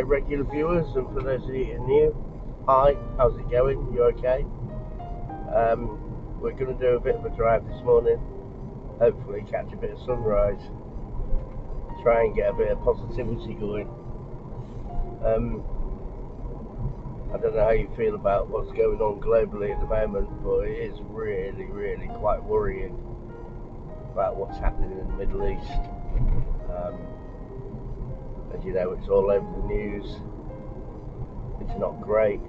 my regular viewers, and for those of you who are new, hi, how's it going? You okay? We're going to do a bit of a drive this morning, hopefully catch a bit of sunrise, try and get a bit of positivity going. I don't know how you feel about what's going on globally at the moment, but it is really, really quite worrying about what's happening in the Middle East. As you know, it's all over the news. It's not great,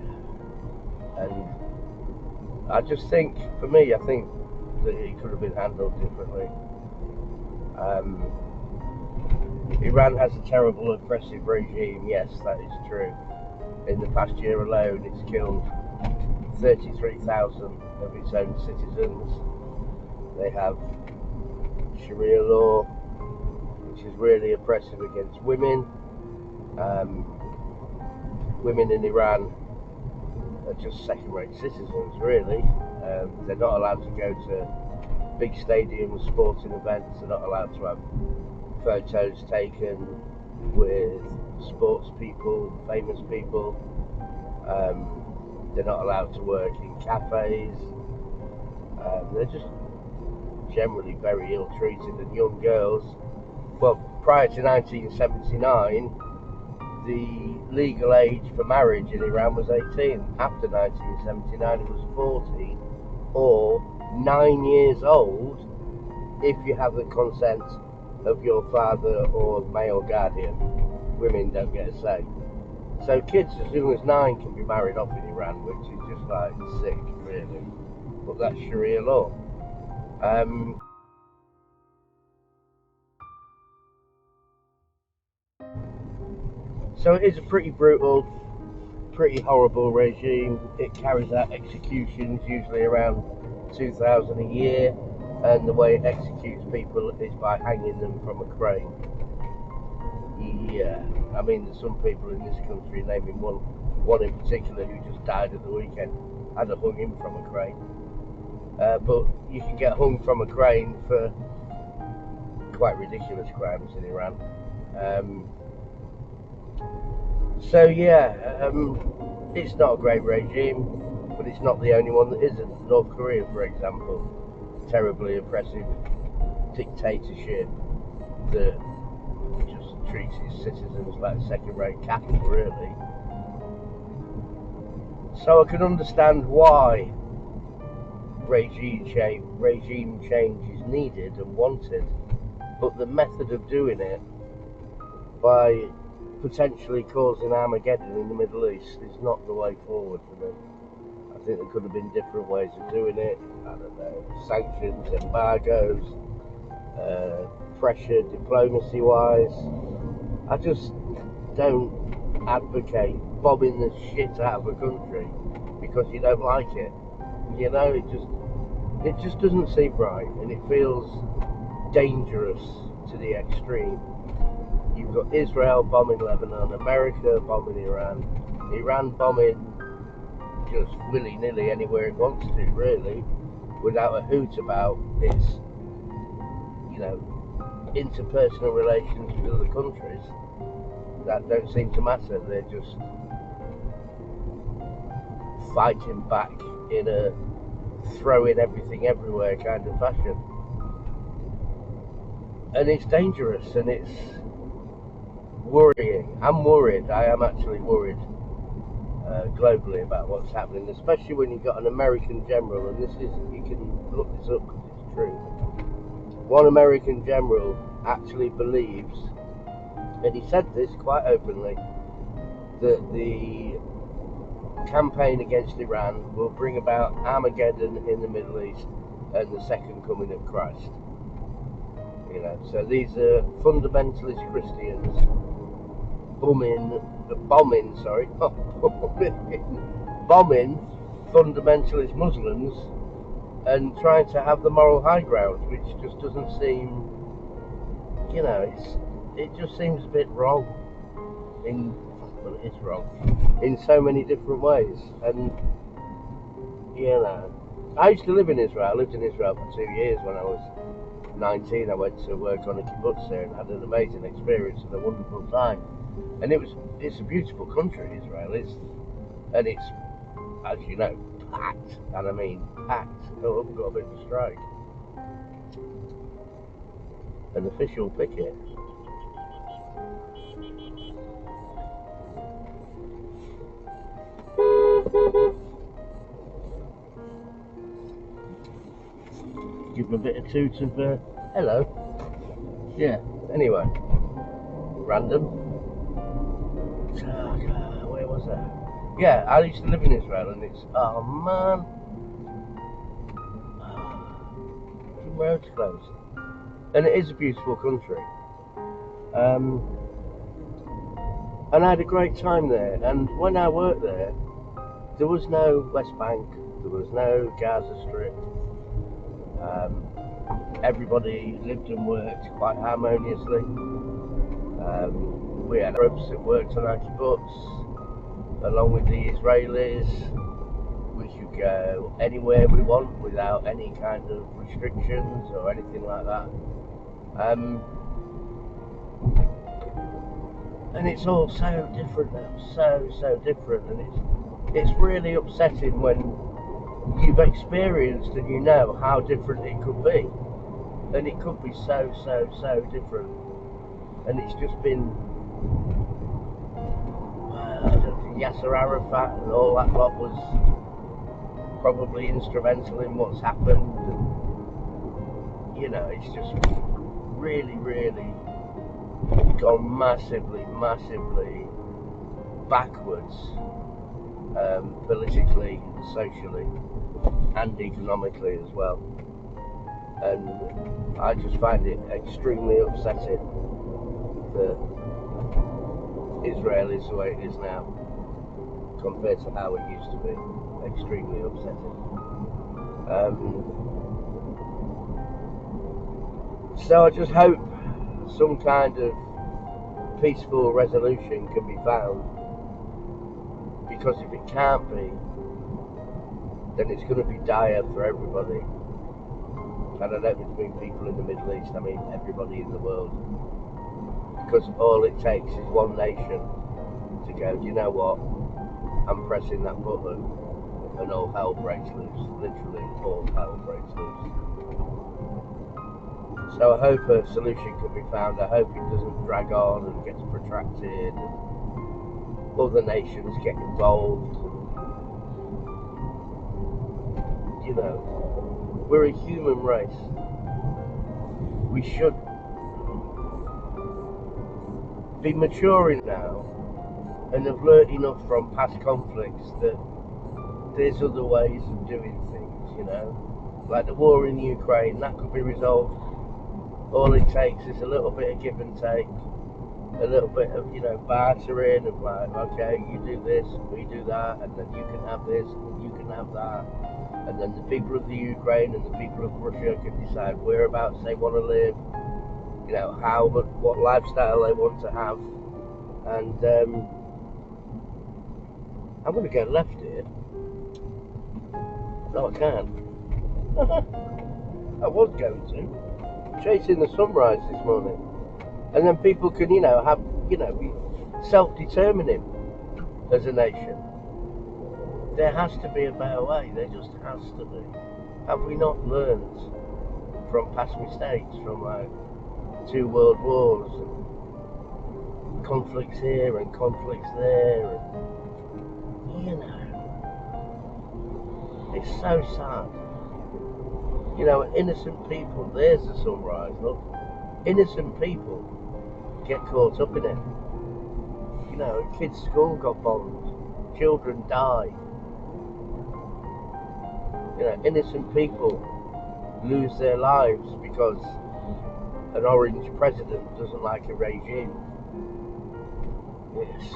and I just think, for me, I think that it could have been handled differently. Iran has a terrible, oppressive regime. Yes, that is true. In the past year alone, it's killed 33,000 of its own citizens. They have Sharia law, which is really oppressive against women. Women in Iran are just second-rate citizens, really. They're not allowed to go to big stadiums, sporting events. They're not allowed to have photos taken with sports people, famous people. They're not allowed to work in cafes. They're just generally very ill-treated, and young girls, well, prior to 1979, the legal age for marriage in Iran was 18. After 1979, it was 14 or 9 years old if you have the consent of your father or male guardian. Women don't get a say. So kids as young as 9 can be married off in Iran, which is just like sick, really. But that's Sharia law. So it is a pretty brutal, pretty horrible regime. It carries out executions, usually around 2,000 a year, and the way it executes people is by hanging them from a crane. Yeah, I mean, there's some people in this country, naming one in particular who just died at the weekend, had to hung him from a crane. But you can get hung from a crane for quite ridiculous crimes in Iran. So yeah, it's not a great regime, but it's not the only one that isn't. North Korea, for example, terribly oppressive dictatorship that just treats its citizens like second-rate cattle, really. So I can understand why regime change is needed and wanted, but the method of doing it, by potentially causing Armageddon in the Middle East, is not the way forward for them. I think there could have been different ways of doing it. I don't know, sanctions, embargoes, pressure diplomacy-wise. I just don't advocate bombing the shit out of a country because you don't like it. You know, it just doesn't seem right, and it feels dangerous to the extreme. You've got Israel bombing Lebanon, America bombing Iran, Iran bombing just willy-nilly anywhere it wants to, really, without a hoot about its, interpersonal relations with other countries. That don't seem to matter. They're just fighting back in a throwing everything everywhere kind of fashion. And it's dangerous, and it's worrying. I'm worried. I am actually worried globally about what's happening, especially when you've got an American general, and you can look this up because it's true. One American general actually believes, and he said this quite openly, that the campaign against Iran will bring about Armageddon in the Middle East and the second coming of Christ. So these are fundamentalist Christians bombing fundamentalist Muslims and trying to have the moral high ground, which just doesn't seem, it just seems a bit wrong. It is wrong in so many different ways. And I used to live in Israel. I lived in Israel for 2 years. When I was 19, I went to work on a kibbutz there and had an amazing experience and a wonderful time. And it's a beautiful country, Israel is, and it's, as you know, packed, and I mean packed. Oh, we've got a bit of a strike. An official picket. Give them a bit of toot of hello. Yeah. Anyway, random. Where was that? Yeah, I used to live in Israel, and it's, oh man, the roads closed, and it is a beautiful country. And I had a great time there. And when I worked there was no West Bank, there was no Gaza Strip. Everybody lived and worked quite harmoniously. We had Arabs that worked on our kibbutz, along with the Israelis. We could go anywhere we want without any kind of restrictions or anything like that. And it's all so different now, so different, and it's really upsetting when you've experienced and you know how different it could be, and it could be so different, and it's just been, I don't think Yasser Arafat and all that lot was probably instrumental in what's happened, and, you know, it's just really gone massively backwards, politically, socially, and economically as well. And I just find it extremely upsetting that Israel is the way it is now compared to how it used to be. Extremely upsetting. So I just hope some kind of peaceful resolution can be found, because if it can't be, then it's going to be dire for everybody. And I don't mean people in the Middle East, I mean everybody in the world, because all it takes is one nation to go, do you know what, I'm pressing that button, and all hell breaks loose. Literally all hell breaks loose. So I hope a solution can be found. I hope it doesn't drag on and gets protracted and other nations get involved. You know, we're a human race. We should be maturing now and have learnt enough from past conflicts that there's other ways of doing things, you know. Like the war in Ukraine, that could be resolved. All it takes is a little bit of give and take, a little bit of, you know, bartering of like, okay, you do this, we do that, and then you can have this, and you can have that. And then the people of the Ukraine and the people of Russia can decide whereabouts they want to live, you know, what lifestyle they want to have. And I'm going to go left here. No, I can't. I was going to. Chasing the sunrise this morning. And then people can, you know, be self-determining as a nation. There has to be a better way. There just has to be. Have we not learned from past mistakes, from like 2 world wars, and conflicts here and conflicts there, and, you know, it's so sad. You know, innocent people, there's the sunrise, look. Innocent people get caught up in it. You know, a kid's school got bombed, children died. You know, innocent people lose their lives because an orange president doesn't like a regime. It's,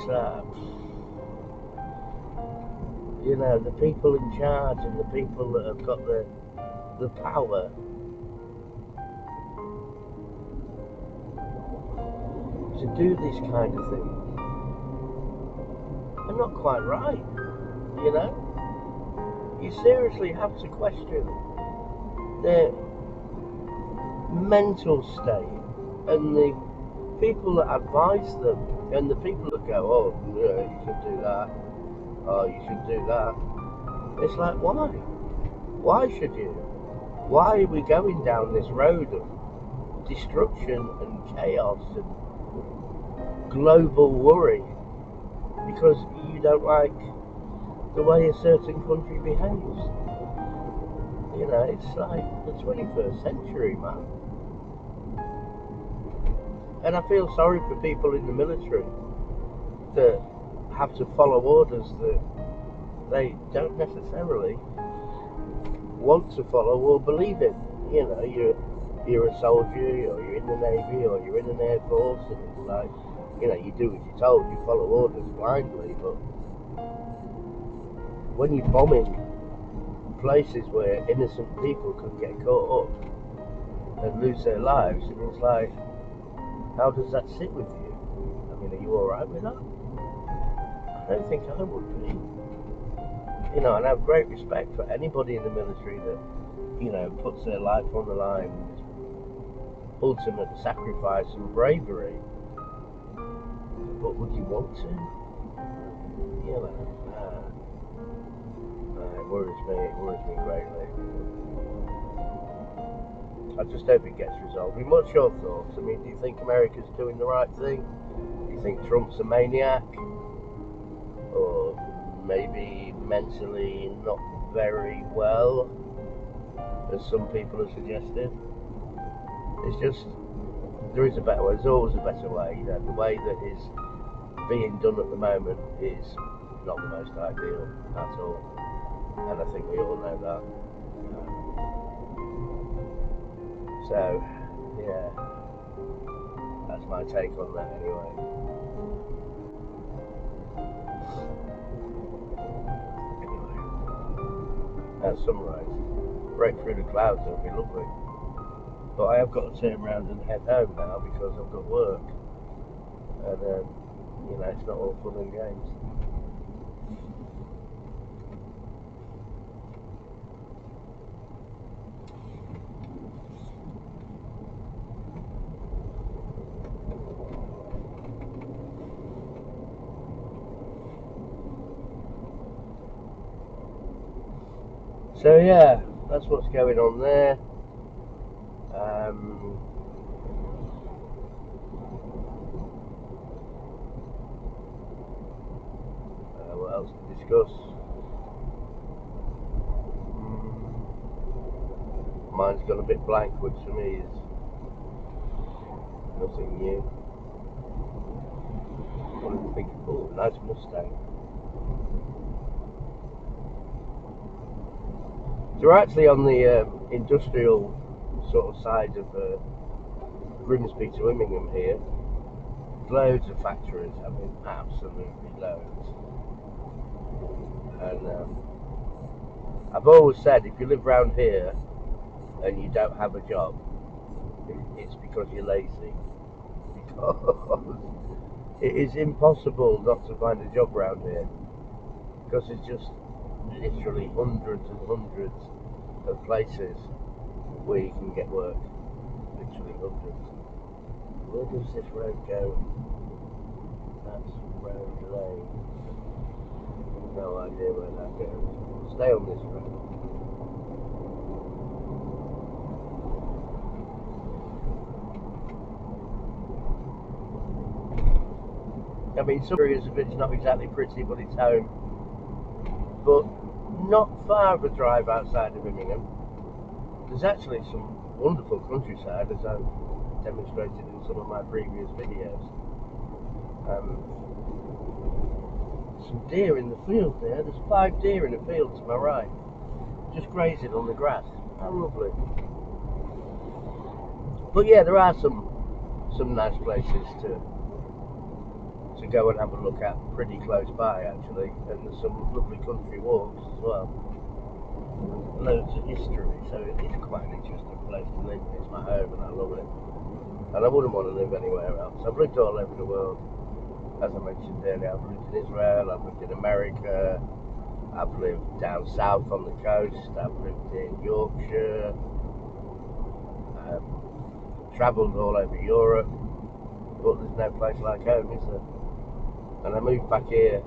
you know, the people in charge and the people that have got the power to do this kind of thing are not quite right, you know? You seriously have to question their mental state and the people that advise them, and the people that go, oh, yeah, you should do that, oh, you should do that. It's like, why? Why should you? Why are we going down this road of destruction and chaos and global worry because you don't like the way a certain country behaves? You know, it's like the 21st century, man. And I feel sorry for people in the military that have to follow orders that they don't necessarily want to follow or believe in. You know, you're a soldier, or you're in the Navy, or you're in an Air Force, and it's like, you know, you do what you're told, you follow orders blindly, but when you're bombing places where innocent people could get caught up and lose their lives, and it's like, how does that sit with you? I mean, are you alright with that? I don't think I would be. You know, and I have great respect for anybody in the military that, you know, puts their life on the line, ultimate sacrifice and bravery. But would you want to? You know, it worries me greatly. I just hope it gets resolved. I mean, what's your thoughts? I mean, do you think America's doing the right thing? Do you think Trump's a maniac? Or maybe mentally not very well, as some people have suggested? It's just, there is a better way. There's always a better way. You know, the way that is being done at the moment is not the most ideal at all, and I think we all know that. So, yeah, that's my take on that anyway. Anyway, sunrise, break through the clouds, it'll be lovely. But I have got to turn around and head home now because I've got work, and you know, it's not all fun and games. So yeah, that's what's going on there. What else to discuss? Mine's gone a bit blank, which for me is nothing new. What do you think? Oh, nice Mustang. So we're actually on the industrial sort of side of Grimsby to Immingham here. Loads of factories, I mean, absolutely loads. And I've always said, if you live around here and you don't have a job, it's because you're lazy. Because it is impossible not to find a job around here. Because it's just literally hundreds and hundreds of places where you can get work. Literally hundreds. Where does this road go? That's Road Lane. No idea where that goes. Stay on this road. I mean, some areas of it's not exactly pretty, but it's home. But not far of a drive outside of Immingham. There's actually some wonderful countryside, as I've demonstrated in some of my previous videos. Some deer in the field there. There's 5 deer in the field to my right, just grazing on the grass. How lovely. But yeah, there are some nice places to go and have a look at pretty close by, actually, and there's some lovely country walks as well. Loads of history, so it's quite an interesting place to live. It's my home and I love it, and I wouldn't want to live anywhere else. I've lived all over the world, as I mentioned earlier. I've lived in Israel, I've lived in America, I've lived down south on the coast, I've lived in Yorkshire, travelled all over Europe, but there's no place like home, is there? And I moved back here,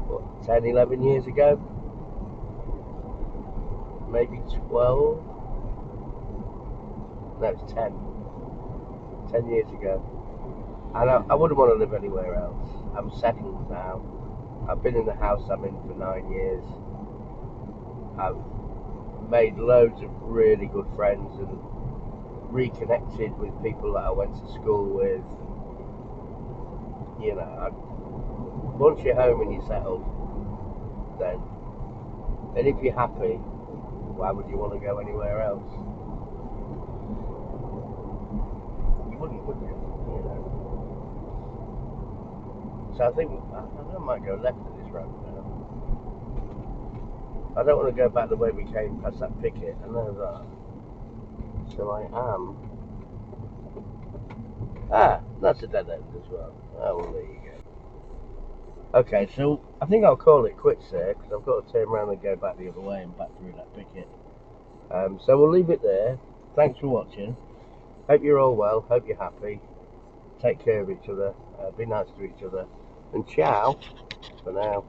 what, 10, 11 years ago? Maybe 12? No, it's 10. 10 years ago. And I wouldn't want to live anywhere else. I'm settled now. I've been in the house I'm in for 9 years. I've made loads of really good friends and reconnected with people that I went to school with. You know, once you're home and you're settled, then, and if you're happy, why would you want to go anywhere else? You wouldn't, would you? You know. So I think I might go left at this road now. I don't want to go back the way we came past that picket. I know that. So I am. Ah, that's a dead end as well. Oh, well, there you go. Okay, so I think I'll call it quits there because I've got to turn around and go back the other way and back through that picket. So we'll leave it there. Thanks for watching. Hope you're all well. Hope you're happy. Take care of each other. Be nice to each other. And ciao for now.